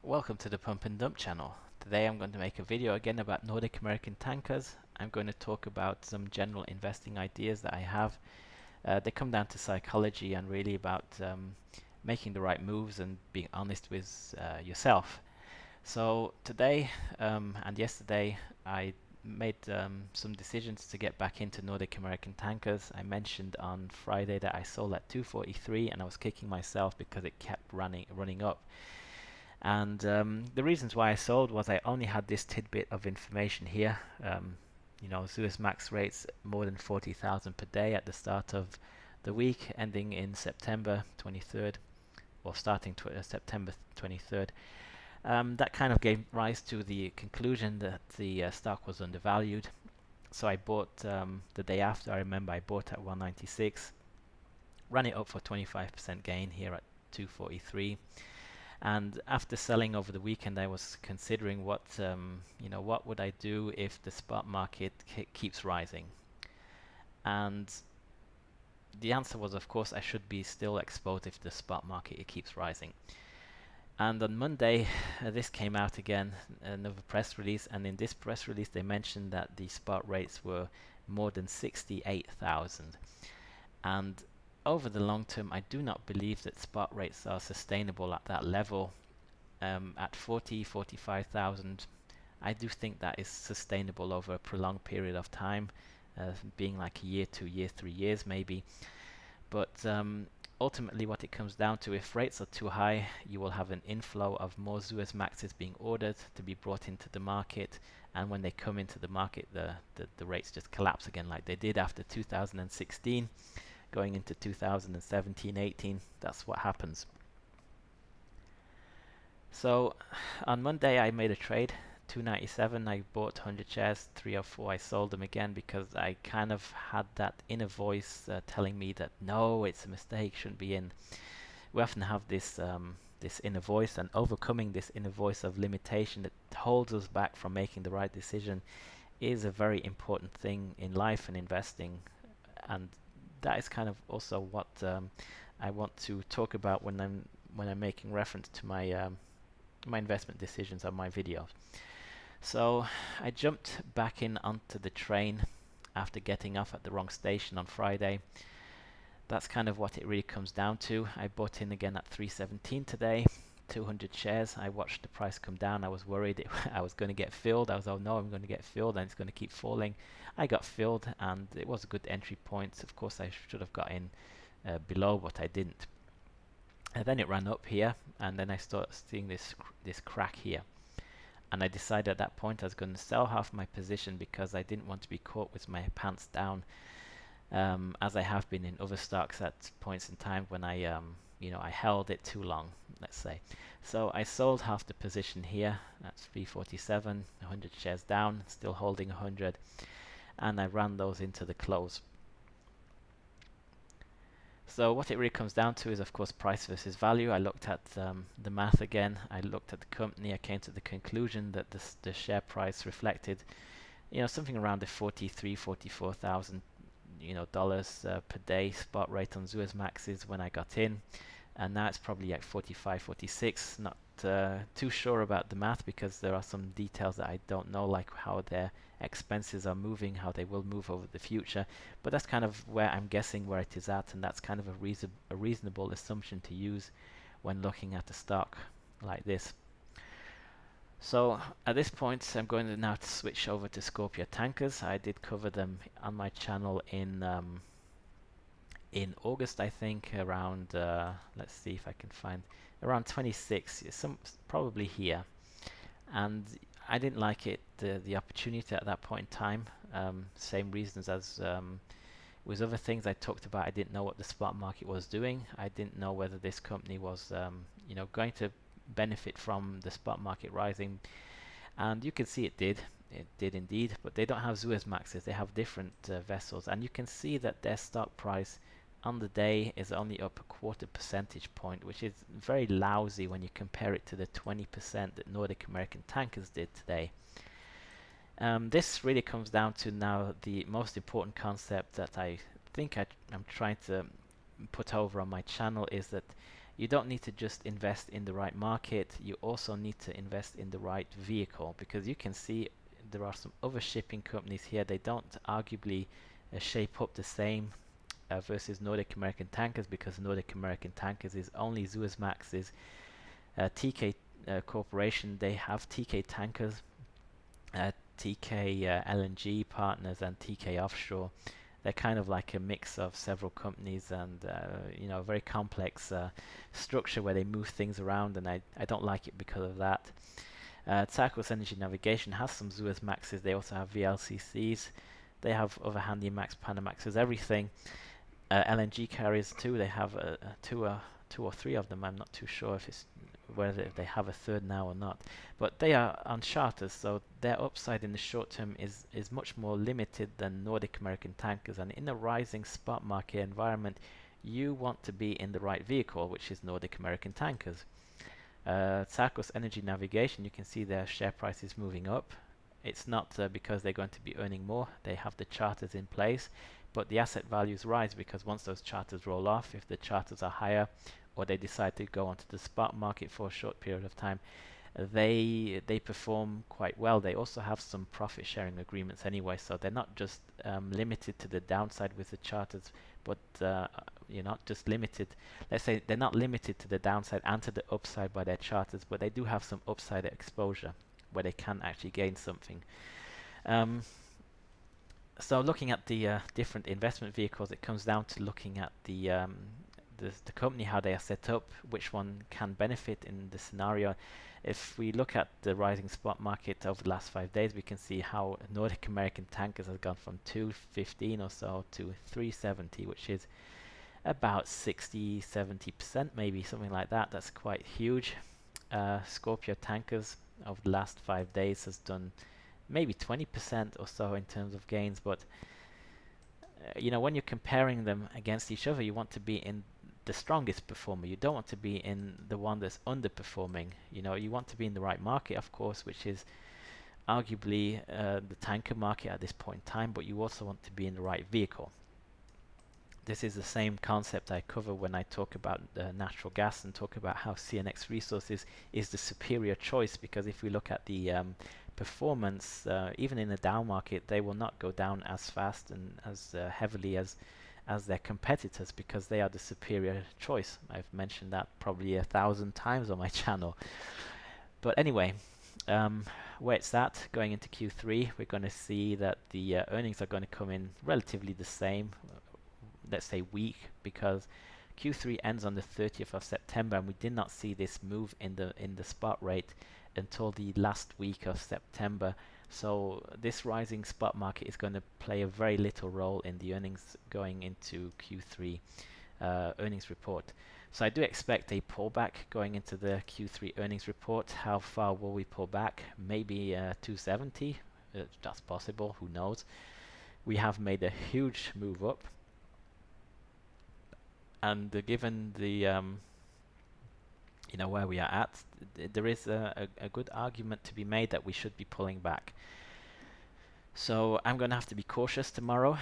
Welcome to the Pump and Dump channel. Today I'm going to make a video again about Nordic American tankers. I'm going to talk about some general investing ideas that I have. They come down to psychology and really about making the right moves and being honest with yourself. So today and yesterday I made some decisions to get back into Nordic American tankers. I mentioned on Friday that I sold at 243 and I was kicking myself because it kept running up. And the reasons why I sold was I only had this tidbit of information here. Suez Max rates more than 40,000 per day at the start of the week, ending in September 23rd, or starting September 23rd. That kind of gave rise to the conclusion that the stock was undervalued. So I bought the day after. I remember I bought at 196, ran it up for 25% gain here at 243. And after selling over the weekend, I was considering what would I do if the spot market keeps rising? And the answer was, of course, I should be still exposed if the spot market keeps rising. And on Monday, this came out again, another press release, and in this press release they mentioned that the spot rates were more than 68,000. And over the long term, I do not believe that spot rates are sustainable at that level. At 45,000, I do think that is sustainable over a prolonged period of time, being like a year, 2 years, 3 years maybe. But ultimately what it comes down to, if rates are too high, you will have an inflow of more Suez Maxes being ordered to be brought into the market, and when they come into the market, the rates just collapse again like they did after 2016. Going into 2017-18, that's what happens. So on Monday I made a trade, 297. I bought 100 shares, 304 I sold them again because I kind of had that inner voice telling me that no, it's a mistake, shouldn't be in. We often have this this inner voice, and overcoming this inner voice of limitation that holds us back from making the right decision is a very important thing in life and investing. And that is kind of also what I want to talk about when I'm making reference to my investment decisions on my videos. So I jumped back in onto the train after getting off at the wrong station on Friday. That's kind of what it really comes down to. I bought in again at 317 today, 200 shares. I watched the price come down. I was worried I was going to get filled. I was, oh no, I'm going to get filled and it's going to keep falling. I got filled and it was a good entry point. Of course, I should have got in below, but I didn't. And then it ran up here, and then I started seeing this crack here. And I decided at that point I was going to sell half my position because I didn't want to be caught with my pants down, as I have been in other stocks at points in time when I held it too long, let's say. So I sold half the position here. That's 347, 100 shares down, still holding 100, and I ran those into the close. So what it really comes down to is, of course, price versus value. I looked at the math again. I looked at the company. I came to the conclusion that the share price reflected, something around the 43, 44,000, dollars per day spot rate on Suez Maxes when I got in, and now it's probably like 45, 46. Not too sure about the math because there are some details that I don't know, like how their expenses are moving, how they will move over the future. But that's kind of where I'm guessing where it is at, and that's kind of a reasonable assumption to use when looking at a stock like this. So at this point, I'm going to now switch over to Scorpio tankers. I did cover them on my channel in August, I think, around let's see if I can find around 26, probably here. And I didn't like it, the opportunity at that point in time. Same reasons as with other things I talked about. I didn't know what the spot market was doing. I didn't know whether this company was going to benefit from the spot market rising, and you can see it did indeed, but they don't have Suez Maxes, they have different vessels, and you can see that their stock price on the day is only up a 1/4 percentage point, which is very lousy when you compare it to the 20% that Nordic American tankers did today. This really comes down to now the most important concept that I think I'm trying to put over on my channel, is that you don't need to just invest in the right market, you also need to invest in the right vehicle, because you can see there are some other shipping companies here. They don't arguably shape up the same versus Nordic American Tankers, because Nordic American Tankers is only Suezmax's. TK Corporation, they have TK Tankers, TK LNG Partners, and TK Offshore. They're kind of like a mix of several companies, and you know, a very complex structure where they move things around, and I don't like it because of that. Tsakos Energy Navigation has some Suezmaxes. They also have VLCCs. They have other Handymax, Panamaxes, everything. LNG carriers too. They have two or three of them. I'm not too sure if it's whether they have a third now or not. But they are on charters, so their upside in the short term is much more limited than Nordic American Tankers. And in a rising spot market environment, you want to be in the right vehicle, which is Nordic American Tankers. Tsakos Energy Navigation, you can see their share price is moving up. It's not because they're going to be earning more. They have the charters in place, but the asset values rise because once those charters roll off, if the charters are higher, or they decide to go onto the spot market for a short period of time, they perform quite well. They also have some profit sharing agreements anyway, so they're not just limited to the downside with the charters, but you're not just limited. Let's say they're not limited to the downside and to the upside by their charters, but they do have some upside exposure where they can actually gain something. So looking at the different investment vehicles, it comes down to looking at the company, how they are set up, which one can benefit in the scenario. If we look at the rising spot market over the last 5 days, we can see how Nordic American Tankers has gone from 215 or so to 370, which is about 60-70%, maybe something like that. That's quite huge. Scorpio Tankers over the last 5 days has done maybe 20% or so in terms of gains, but you know, when you're comparing them against each other, you want to be in the strongest performer. You don't want to be in the one that's underperforming. You know, you want to be in the right market, of course, which is arguably the tanker market at this point in time, but you also want to be in the right vehicle. This is the same concept I cover when I talk about natural gas and talk about how CNX Resources is the superior choice, because if we look at the performance, even in a down market, they will not go down as fast and as heavily as their competitors, because they are the superior choice. I've mentioned that probably 1,000 times on my channel. But anyway, where it's at going into Q3, we're going to see that the earnings are going to come in relatively the same, let's say weak, because Q3 ends on the 30th of September, and we did not see this move in the spot rate until the last week of September. So this rising spot market is going to play a very little role in the earnings going into Q3 earnings report. So I do expect a pullback going into the Q3 earnings report. How far will we pull back? Maybe 270. That's possible. Who knows? We have made a huge move up, and given the you know, where we are at, there is a good argument to be made that we should be pulling back. So I'm going to have to be cautious tomorrow.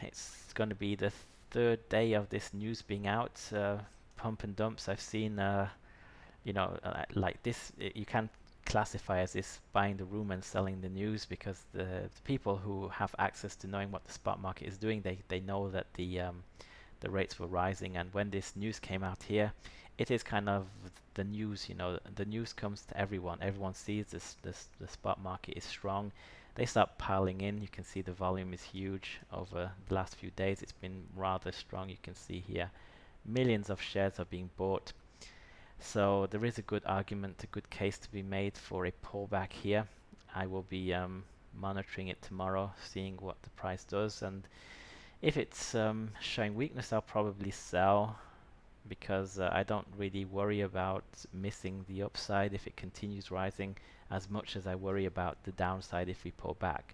It's going to be the third day of this news being out. Pump and dumps, I've seen, you know, like this, you can classify as this buying the room and selling the news, because the people who have access to knowing what the spot market is doing, they know that the rates were rising, and when this news came out here, it is kind of the news, you know, the news comes to everyone. Everyone sees the spot market is strong. They start piling in. You can see the volume is huge over the last few days. It's been rather strong. You can see here millions of shares are being bought. So there is a good argument, a good case to be made for a pullback here. I will be monitoring it tomorrow, seeing what the price does, and if it's showing weakness, I'll probably sell, because I don't really worry about missing the upside if it continues rising as much as I worry about the downside if we pull back.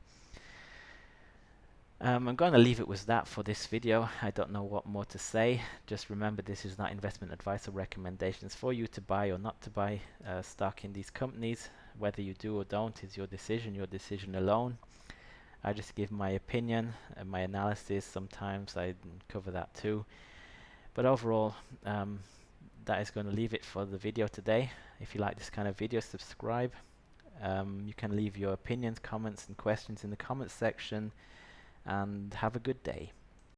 I'm going to leave it with that for this video. I don't know what more to say. Just remember, this is not investment advice or recommendations for you to buy or not to buy stock in these companies. Whether you do or don't is your decision alone. I just give my opinion and my analysis. Sometimes I cover that too. But overall, that is going to leave it for the video today. If you like this kind of video, subscribe. You can leave your opinions, comments and questions in the comments section, and have a good day.